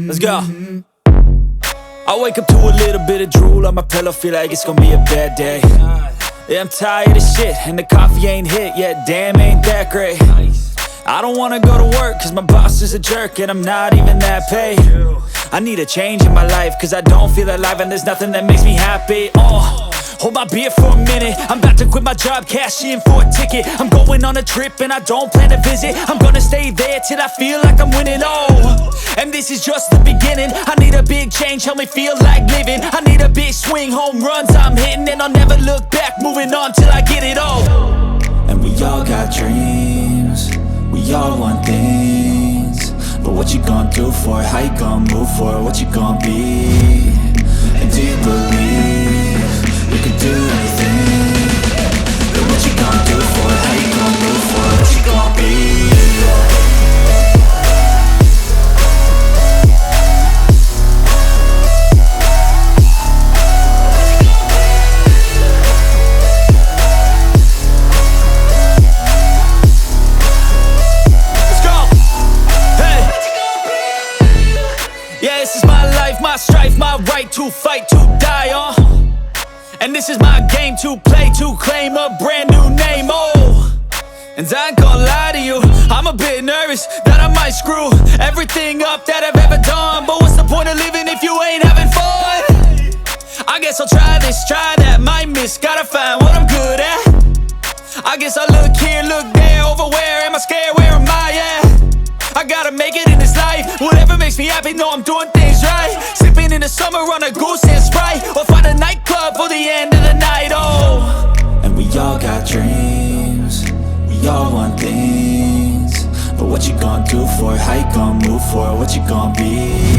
Let's go. I wake up to a little bit of drool on my pillow, feel like it's gonna be a bad day. Yeah, I'm tired of shit, and the coffee ain't hit yet, damn, ain't that great. I don't wanna go to work, cause my boss is a jerk, and I'm not even that paid. I need a change in my life, cause I don't feel alive, and there's nothing that makes me happy. Hold my beer for a minute, I'm about to quit my job, cash in for a ticket. I'm going on a trip and I don't plan to visit. I'm gonna stay there till I feel like I'm winning, and this is just the beginning. I need a big change, help me feel like living. I need a big swing, home runs I'm hitting, and I'll never look back, moving on till I get it all. And we all got dreams, we all want things, but what you gonna do for it? How you gonna move for it? What you gonna be? And do you believe you can do anything? But what you gonna do for it? How you gonna move for it? What you gonna be? My strife, my right to fight, to die on. And this is my game to play, to claim a brand new name, And I ain't gonna lie to you, I'm a bit nervous that I might screw everything up that I've ever done. But what's the point of living if you ain't having fun? I guess I'll try this, try that, might miss, gotta find what I'm good at. I guess I look here, look there, over where am I scared, where am I at? I gotta make it in this life, whatever makes me happy, know I'm doing things right. Sipping in the summer on a goose and Sprite, or find a nightclub for the end of the night, And we all got dreams, we all want things, but what you gonna do for it? How you gonna move for it? What you gonna be?